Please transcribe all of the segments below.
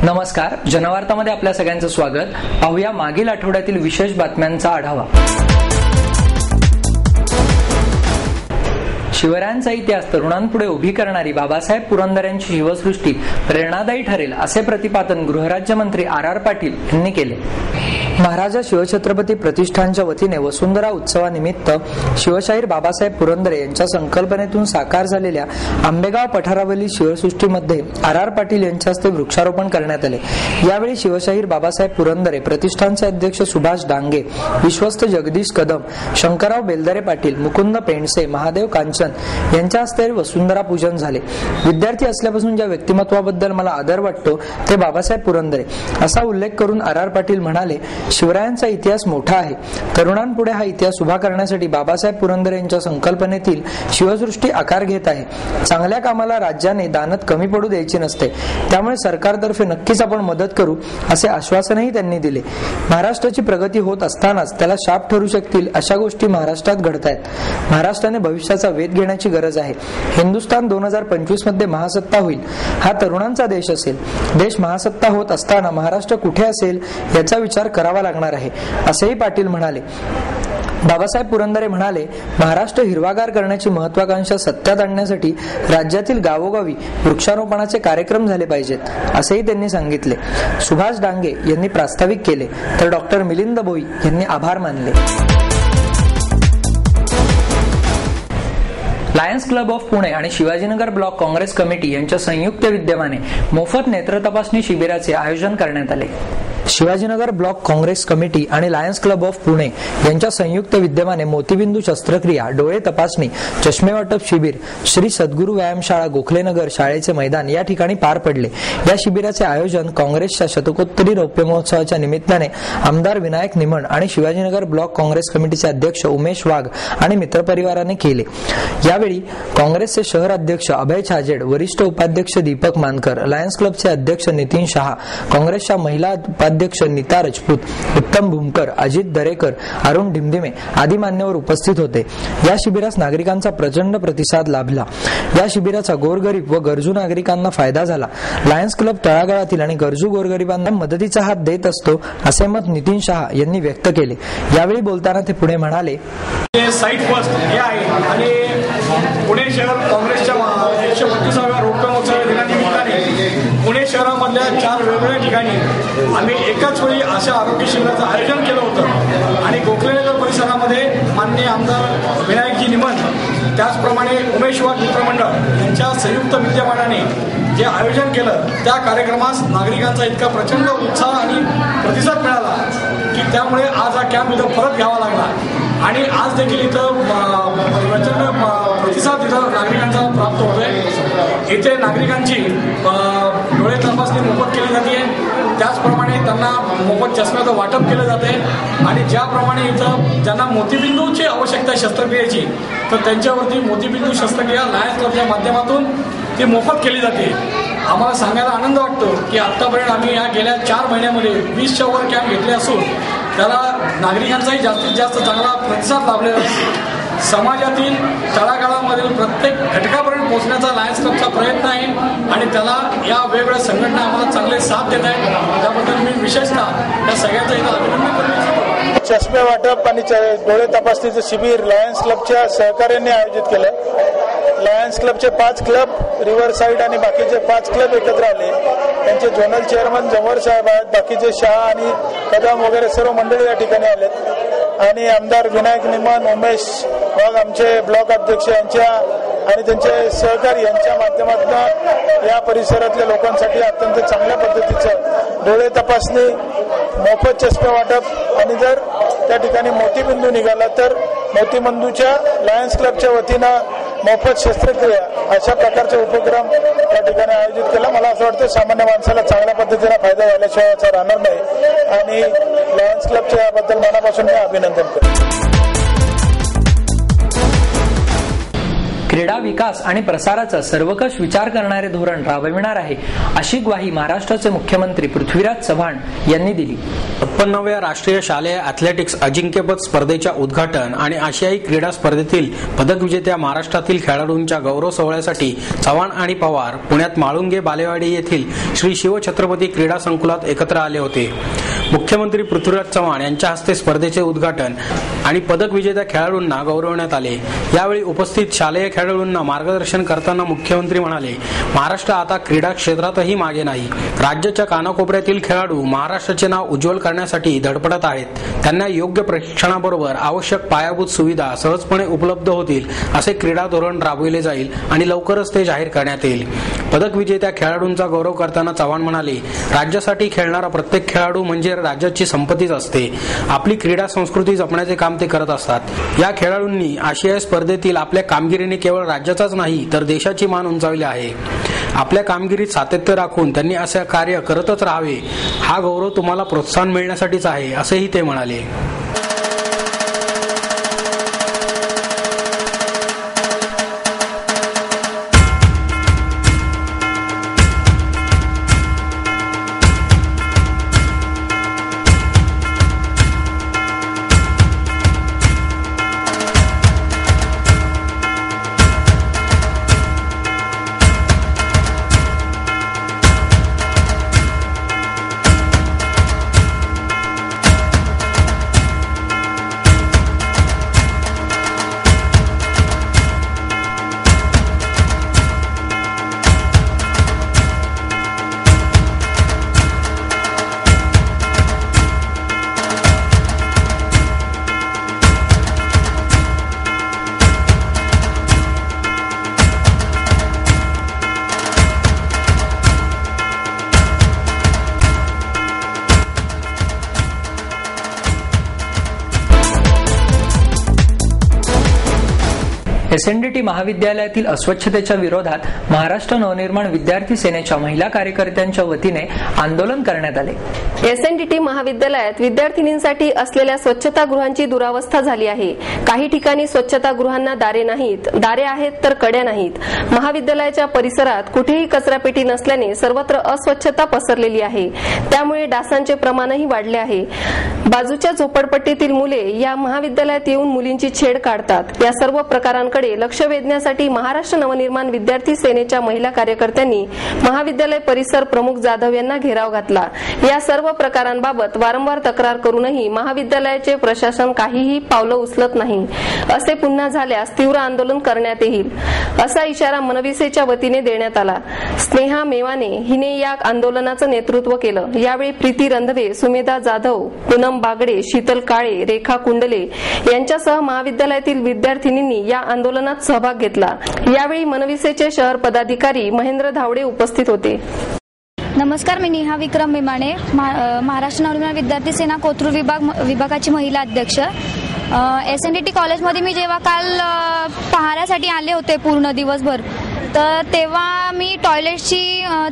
नमस्कार, जनवार्तामध्ये आपल्या सगळ्यांचं स्वागत. पाहूया मागील आठवड्यातील विशेष बातम्यांचा आढावा. शिवरायांचा इतिहास तरुणांपुढे उभी करणारी बाबासाहेब पुरंदरेंची शिवसृष्टी प्रेरणादायी ठरेल असे प्रतिपादन गृहराज्यमंत्री आर पाटील यांनी केले. महाराजा शिवछत्रपती प्रतिष्ठानच्या वतीने वसुंधरा उत्सवानिमित्त शिवशाहीर बाबासाहेब पुरंदरे यांच्या संकल्पनेतून साकार झालेल्या आंबेगाव पठारावरील शिवसृष्टीमध्ये आर पाटील यांच्या हस्ते वृक्षारोपण करण्यात आले. यावेळी शिवशाहीर बाबासाहेब पुरंदरे प्रतिष्ठानचे अध्यक्ष सुभाष डांगे, विश्वस्त जगदीश कदम, शंकरराव बेलदरे पाटील, मुकुंद पेंडसे, महादेव कांचन यांच्या हस्ते वसुंधरा पूजन झाले. विद्यार्थी असल्यापासून ज्या व्यक्तिमत्वाबद्दल मला आदर वाटतो ते बाबासाहेब पुरंदरे असा उल्लेख करून आर पाटील म्हणाले, शिवरायांचा इतिहास मोठा आहे. तरुणांपुढे हा इतिहास उभा करण्यासाठी बाबासाहेब पुरंदरे यांच्या संकल्पनेतील शिवसृष्टी आकार घेत आहे. चांगल्या कामाला राज्याने दानत कमी पडू द्यायची नसते, त्यामुळे सरकारतर्फे नक्कीच आपण मदत करू असे आश्वासनही त्यांनी दिले. महाराष्ट्राची प्रगती होत असतानाच त्याला शाप ठरू शकतील अशा गोष्टी महाराष्ट्रात घडत आहेत. महाराष्ट्राने भविष्याचा वेध घेण्याची गरज आहे. हिंदुस्थान 2025 मध्ये महासत्ता होईल. हा तरुणांचा देश असेल. देश महासत्ता होत असताना महाराष्ट्र कुठे असेल याचा विचार करावा लागणार आहे असेही पाटील म्हणाले. बाबासाहेब पुरंदरे म्हणाले, महाराष्ट्र हिरवागार करण्याची महत्वाकांक्षा सत्यात आणण्यासाठी राज्यातील गावोगावी वृक्षारोपणाचे कार्यक्रम झाले पाहिजेत असेही त्यांनी सांगितले. सुभाष डांगे यांनी प्रास्ताविक केले तर डॉक्टर मिलिंद भोई यांनी आभार मानले. लायन्स क्लब ऑफ पुणे आणि शिवाजीनगर ब्लॉक काँग्रेस कमिटी यांच्या संयुक्त विद्यमाने मोफत नेत्र तपासणी शिबिराचे आयोजन करण्यात आले. शिवाजीनगर ब्लॉक काँग्रेस कमिटी आणि लायन्स क्लब ऑफ पुणे यांच्या संयुक्त विद्यमाने मोतीबिंदू शस्त्रक्रिया, डोळे तपासणी, चष्मे वाटप शिबिर श्री सद्गुरू व्यायामशाळा गोखलेनगर शाळेचे मैदान या ठिकाणी पार पडले. या शिबिराचे आयोजन काँग्रेसच्या शतकोत्तरी रौप्य महोत्सवाच्या निमित्ताने आमदार विनायक निमण आणि शिवाजीनगर ब्लॉक काँग्रेस कमिटीचे अध्यक्ष उमेश वाघ आणि मित्रपरिवाराने केले. यावेळी काँग्रेसचे शहर अध्यक्ष अभय छाजेड, वरिष्ठ उपाध्यक्ष दीपक मानकर, लायन्स क्लबचे अध्यक्ष नितीन शहा, काँग्रेसच्या महिला उपाध्यक्ष नीता राजपूत, उत्तम भूमकर, अजित दरेकर, अरुण ढिमढिमे आदी मान्यवर उपस्थित होते. या शिबिरास नागरिकांचा प्रचंड प्रतिसाद लाभला. या शिबिराचा गोरगरीब व गरजू नागरिकांना फायदा झाला. लायन्स क्लब तळागाळातील आणि गरजू गोरगरिबांना मदतीचा हात देत असतो असे मत नितीन शहा यांनी व्यक्त केले. यावेळी बोलताना ते पुढे म्हणाले, साईट फर्स्ट हे आहे आणि पुणे शहर काँग्रेसच्या 125व्या रौप्य महोत्सव दिनानिमित्ताने पुणे शहरामधल्या 4 वेगवेगळ्या ठिकाणी आम्ही एकाच वेळी अशा आरोग्य शिबिराचं आयोजन केलं होतं आणि गोखलेनगर परिसरामध्ये माननीय आमदार विनायकजी निमण, त्याचप्रमाणे उमेश वाघ मित्रमंडळ यांच्या संयुक्त विद्यमानाने जे आयोजन केलं त्या कार्यक्रमास नागरिकांचा इतका प्रचंड उत्साह आणि प्रतिसाद मिळाला की त्यामुळे आज हा कॅम्प इथं परत घ्यावा लागला आणि आज देखील इथं प्रचंड प्रतिसाद इथं नागरिकांचा प्राप्त होतोय. इथे नागरिकांची डोळे तपासणी मोफत केली जाते, त्याचप्रमाणे त्यांना मोफत चष्म्याचं वाटप केलं जाते आणि ज्याप्रमाणे इथं ज्यांना मोतीबिंदूची आवश्यकता आहे शस्त्रक्रियेची तर त्यांच्यावरती मोतीबिंदू शस्त्रक्रिया लायन्स क्लबच्या माध्यमातून ती मोफत केली जाते. आम्हाला सांगायला आनंद वाटतो की आत्तापर्यंत आम्ही या गेल्या 4 महिन्यामध्ये 20च्या वर कॅम्प घेतले असून त्याला नागरिकांचाही जास्तीत जास्त चांगला प्रतिसाद लाभलेला आहे. समाजातील तळागाळामधील प्रत्येक घटकापर्यंत पोहोचण्याचा लायन्स क्लबचा प्रयत्न आहे आणि त्याला या वेगवेगळ्या संघटना आम्हाला चांगले साथ देत आहेत. त्याबद्दल मी विशेषतः या सगळ्यांचं इथं अभिनंदन करतो. चष्मे वाटप आणि डोळे तपासणीचं शिबिर लायन्स क्लबच्या सहकार्याने आयोजित केलं. लायन्स क्लबचे 5 क्लब, रिव्हर साईड आणि बाकीचे 5 क्लब एकत्र आले. त्यांचे झोनल चेअरमन जमोर साहेब आहेत, बाकीचे शहा आणि कदम वगैरे सर्व मंडळी या ठिकाणी आलेत आणि आमदार विनायक निमण, उमेश वाघ आमचे ब्लॉक अध्यक्ष यांच्या आणि त्यांचे सहकारी यांच्या माध्यमातून या परिसरातल्या लोकांसाठी अत्यंत चांगल्या पद्धतीचं डोळे तपासणी, मोफत चष्मे वाटप आणि जर त्या ठिकाणी मोतीबिंदू निघाला तर मोतीबिंदूच्या लायन्स क्लबच्या वतीनं मोफत शस्त्रक्रिया अशा प्रकारचे उपक्रम या ठिकाणी आयोजित केला. मला असं वाटतं सामान्य माणसाला चांगल्या पद्धतीने फायदा झाल्याशिवाय याचा राहणार नाही आणि लायन्स क्लबच्या याबद्दल मनापासून मी अभिनंदन करतो. क्रीडा विकास आणि प्रसाराचा सर्वकष विचार करणारे धोरण राबविणार आहे, अशी ग्वाही महाराष्ट्राचे मुख्यमंत्री पृथ्वीराज चव्हाण यांनी दिली. 56व्या राष्ट्रीय शालेय अॅथलेटिक्स अजिंक्यपद स्पर्धेच्या उद्घाटन आणि आशियाई क्रीडा स्पर्धेतील पदक विजेत्या महाराष्ट्रातील खेळाडूंच्या गौरव सोहळ्यासाठी चव्हाण आणि पवार पुण्यात माळुंगे बालेवाडी येथील श्री शिवछत्रपती क्रीडा संकुलात एकत्र आले होते. मुख्यमंत्री पृथ्वीराज चव्हाण यांच्या हस्ते स्पर्धेचे उद्घाटन आणि पदक विजेत्या खेळाडूंना गौरवण्यात आले. यावेळी उपस्थित शालेय खेळाडूंना मार्गदर्शन करताना मुख्यमंत्री म्हणाले, महाराष्ट्र आता क्रीडा क्षेत्रातही मागे नाही. राज्याच्या कानाकोपऱ्यातील खेळाडू महाराष्ट्राचे नाव उज्ज्वल करण्यासाठी धडपडत आहेत. त्यांना योग्य प्रशिक्षणाबरोबर आवश्यक पायाभूत सुविधा सहजपणे उपलब्ध होतील असे क्रीडा धोरण राबविले जाईल आणि लवकरच ते जाहीर करण्यात येईल. पदक विजेत्या खेळाडूंचा गौरव करताना चव्हाण म्हणाले, राज्यासाठी खेळणारा प्रत्येक खेळाडू म्हणजे राज्याची संपत्तीच असते. आपली क्रीडा संस्कृती जपण्याचे काम ते करत असतात. या खेळाडूंनी आशियाई स्पर्धेतील आपल्या कामगिरीने केवळ राज्याचाच नाही तर देशाची मान उंचावली आहे. आपल्या कामगिरीत सातत्य राखून त्यांनी असे कार्य करतच राहावे. हा गौरव तुम्हाला प्रोत्साहन मिळण्यासाठीच आहे, असेही ते म्हणाले. एसएनडीटी महाविद्यालयातील अस्वच्छतेच्या विरोधात महाराष्ट्र नवनिर्माण विद्यार्थी सेनेच्या महिला कार्यकर्त्यांच्या वतीने आंदोलन करण्यात आले. एसएनडीटी महाविद्यालयात विद्यार्थिनींसाठी असलेल्या स्वच्छतागृहांची दुरावस्था झाली आहे. काही ठिकाणी स्वच्छतागृहांना दारे नाहीत, दारे आहेत तर कड्या नाहीत. महाविद्यालयाच्या परिसरात कुठेही कचरापेटी नसल्याने सर्वत्र अस्वच्छता पसरलेली आहे. त्यामुळे डासांचे प्रमाणही वाढले आहे. बाजूच्या झोपडपट्टीतील मुले या महाविद्यालयात येऊन मुलींची छेड काढतात. या सर्व प्रकारांकडे लक्ष वेधण्यासाठी महाराष्ट्र नवनिर्माण विद्यार्थी सेनेच्या महिला कार्यकर्त्यांनी महाविद्यालय परिसर प्रमुख जाधव यांना घेराव घातला. या सर्व प्रकारांबाबत वारंवार तक्रार करूनही महाविद्यालयाचे प्रशासन काहीही पावलं उचलत नाही. असे पुन्हा झाल्यास तीव्र आंदोलन करण्यात येईल, असा इशारा मनविसेच्या वतीने देण्यात आला. स्नेहा मेवाने हिने या आंदोलनाचं नेतृत्व केलं. यावेळी प्रीती रंधवे, सुमेधा जाधव, पूनम बागडे, शीतल काळे, रेखा कुंडले यांच्यासह महाविद्यालयातील विद्यार्थिनींनी या आंदोलनात सहभाग घेतला. यावेळी मनविसेचे शहर पदाधिकारी महेंद्र धावडे उपस्थित होते. नमस्कार, मी नेहा विक्रम मेमाणे, महाराष्ट्र नवनिर्माण विद्यार्थी सेना कोथरूड विभागाची महिला अध्यक्ष. एसएनडीटी कॉलेजमध्ये मी जेव्हा काल पाहण्यासाठी आले होते पूर्ण दिवसभर, तर तेव्हा मी टॉयलेटची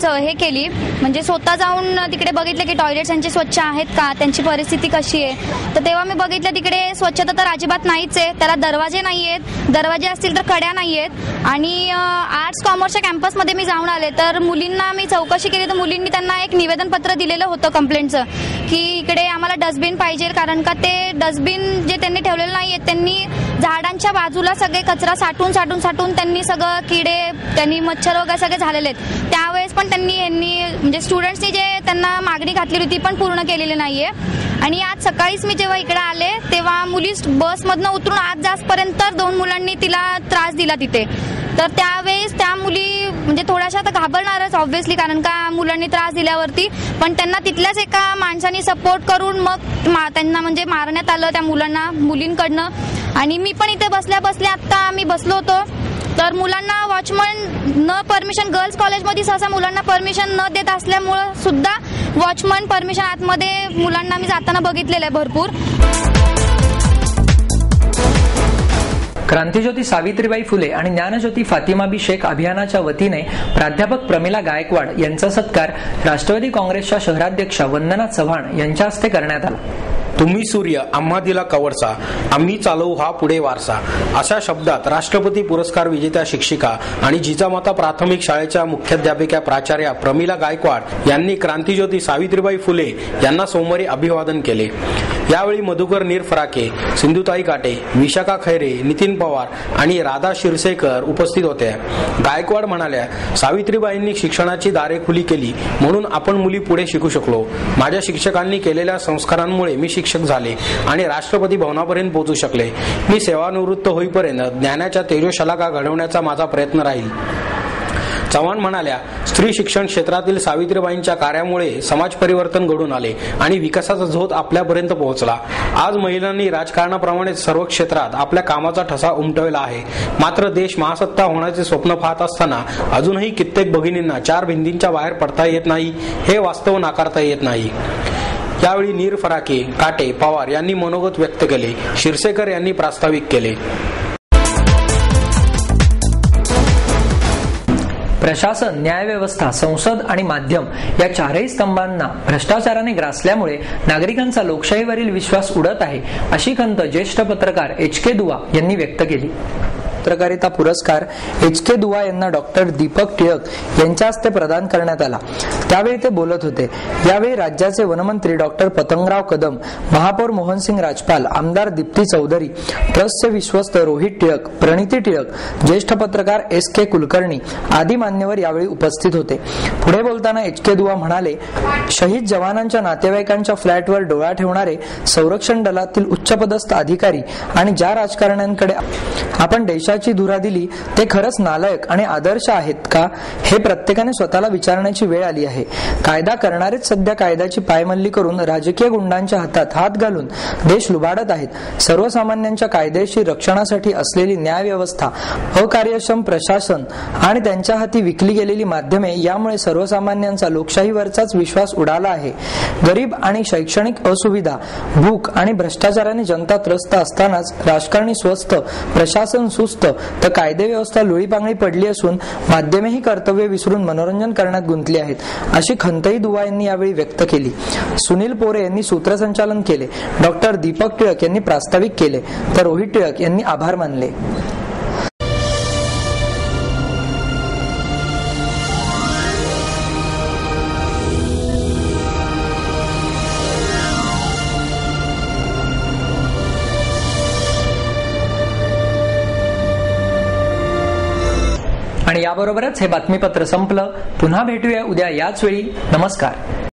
हे केली, म्हणजे स्वतः जाऊन तिकडे बघितलं की टॉयलेट्स त्यांचे स्वच्छ आहेत का, त्यांची परिस्थिती कशी आहे. तर तेव्हा मी बघितलं तिकडे स्वच्छता तर अजिबात नाहीच आहे. त्याला दरवाजे नाही आहेत, दरवाजे असतील तर कड्या नाही आहेत. आणि आर्ट्स कॉमर्सच्या कॅम्पसमध्ये मी जाऊन आले तर मुलींना मी चौकशी केली तर मुलींनी त्यांना एक निवेदनपत्र दिलेलं होतं कंप्लेंटचं की इकडे आम्हाला डस्टबिन पाहिजे, कारण का ते डस्टबिन जे त्यांनी ठेवलेलं नाही आहेत, त्यांनी झाडांच्या बाजूला सगळे कचरा साठून त्यांनी सगळं किडे, त्यांनी मच्छर वगैरे सगळे झालेले आहेत. त्यावेळेस पण यांनी म्हणजे स्टुडंट्सनी जे त्यांना मागणी घातली होती पण पूर्ण केलेली नाहीये. आणि आज सकाळीच मी जेव्हा इकडे आले तेव्हा मुली बसमधनं उतरून आत जासपर्यंत 2 मुलांनी तिला त्रास दिला तिथे. तर त्यावेळेस त्या मुली म्हणजे थोड्याशा तर घाबरणारच ऑब्व्हियसली, कारण का मुलांनी त्रास दिल्यावरती. पण त्यांना तिथल्याच एका माणसाने सपोर्ट करून मग त्यांना म्हणजे मारण्यात आलं त्या मुलींकडनं. आणि मी पण इथे बसल्या आता आम्ही बसलो होतो तर मुलांना वॉचमन न परमिशन, गर्ल्स कॉलेजमध्ये सहसा मुलांना परमिशन न देत असल्यामुळं सुद्धा वॉचमन परमिशन आतमध्ये मुलांना मी जाताना बघितलेलं आहे भरपूर. क्रांतिज्योती सावित्रीबाई फुले आणि ज्ञानज्योती फातिमाबी शेख अभियानाच्या वतीने प्राध्यापक प्रमिला गायकवाड यांचा सत्कार राष्ट्रवादी काँग्रेसच्या शहराध्यक्षा वंदना चव्हाण यांच्या हस्ते करण्यात आला. तुम्ही सूर्य आम्हा दिला कवरचा, आम्ही चालवू हा पुढे वारसा, अशा शब्दात राष्ट्रपती पुरस्कार विजेत्या शिक्षिका आणि जिजामाता प्राथमिक शाळेच्या मुख्याध्यापिका प्राचार्या प्रमिला गायकवाड यांनी क्रांतिज्योती सावित्रीबाई फुले यांना सोमवारी अभिवादन केले। यावेळी मधुकर निरफराके, सिंधुताई काटे, विशाखा खैरे, नितीन पवार आणि राधा शिरसेकर उपस्थित होत्या। गायकवाड म्हणाल्या, सावित्रीबाईंनी शिक्षणाची दारे खुली केली म्हणून आपण मुली पुढे शिकू शकलो। माझ्या शिक्षकांनी केलेल्या संस्कारांमुळे मी शिक्षक झाले आणि राष्ट्रपती भवनापर्यंत पोहोचू शकले। मी सेवानिवृत्त होईपर्यंत ज्ञानाच्या तेजोशलाका घडवण्याचा माझा प्रयत्न राहील। चव्हाण म्हणाल्या, स्त्री शिक्षण क्षेत्रातील सावित्रीबाईंच्या कार्यामुळे समाज परिवर्तन घडून आले आणि विकासाचा झोत आपल्यापर्यंत पोहोचला। आज महिलांनी राजकारणाप्रमाणे सर्व क्षेत्रात आपल्या कामाचा ठसा उमटवला आहे। मात्र देश महासत्ता होण्याचे स्वप्न पाहत असताना अजूनही कित्येक भगिनींना 4 भिंतींच्या बाहेर पडता येत नाही, हे वास्तव नाकारता येत नाही। यावेळी निरफराके, काटे, पवार यांनी मनोगत व्यक्त केले। शिरसेकर यांनी प्रास्ताविक केले। प्रशासन, न्यायव्यवस्था, संसद आणि माध्यम या 4ही स्तंभांना भ्रष्टाचाराने ग्रासल्यामुळे नागरिकांचा लोकशाहीवरील विश्वास उडत आहे, अशी खंत ज्येष्ठ पत्रकार HK दुवा यांनी व्यक्त केली। पत्रकारिता पुरस्कार HK दुवा यांना डॉक्टर दीपक टिळक यांच्या हस्ते प्रदान करण्यात आला। त्यावेळी ते बोलत होते। यावेळी राज्याचे वनमंत्री डॉक्टर पतंगराव कदम, महापौर मोहनसिंग राजपाल, आमदार दीप्ती चौधरी, ट्रस्टचे विश्वस्त रोहित टिळक, प्रणिती टिळक, ज्येष्ठ पत्रकार SK कुलकर्णी आदी मान्यवर यावेळी उपस्थित होते। पुढे बोलताना HK दुवा म्हणाले, शहीद जवानांच्या नातेवाईकांच्या फ्लॅटवर डोळा ठेवणारे संरक्षण दलातील उच्चपदस्थ अधिकारी आणि ज्या राजकारण्यांकडे आपण देशाची धुरा दिली ते खरंच नालायक आणि आदर्श आहेत का, हे प्रत्येकाने स्वतःला विचारण्याची वेळ आली आहे। कायदा करणारेच सध्या कायद्याची पायमल्ली करून राजकीय गुंडांच्या हातात हात घालून देश लुबाडत आहेत। सर्वसामान्यांच्या कायदेशीर रक्षणासाठी असलेली न्यायव्यवस्था, अकार्यक्षम प्रशासन आणि त्यांच्या हाती विकली गेलेली माध्यमे यामुळे सर्वसामान्यांचा लोकशाहीवरचाच विश्वास उडाला आहे। गरीब आणि शैक्षणिक असुविधा, भूक आणि भ्रष्टाचाराने जनता त्रस्त असतानाच राजकारणी स्वस्त, प्रशासन सुस्त तर कायदे व्यवस्था लुळीपांगळी पडली असून माध्यमेही कर्तव्य विसरून मनोरंजन करण्यात गुंतली आहेत, अशी खंतही दुवा यांनी यावेळी व्यक्त केली। सुनील पोरे यांनी सूत्रसंचालन केले। डॉक्टर दीपक टिळक यांनी प्रास्ताविक केले तर रोहित टिळक यांनी आभार मानले। आणि याबरोबरच हे बातमीपत्र संपलं। पुन्हा भेटूया उद्या याच वेळी। नमस्कार।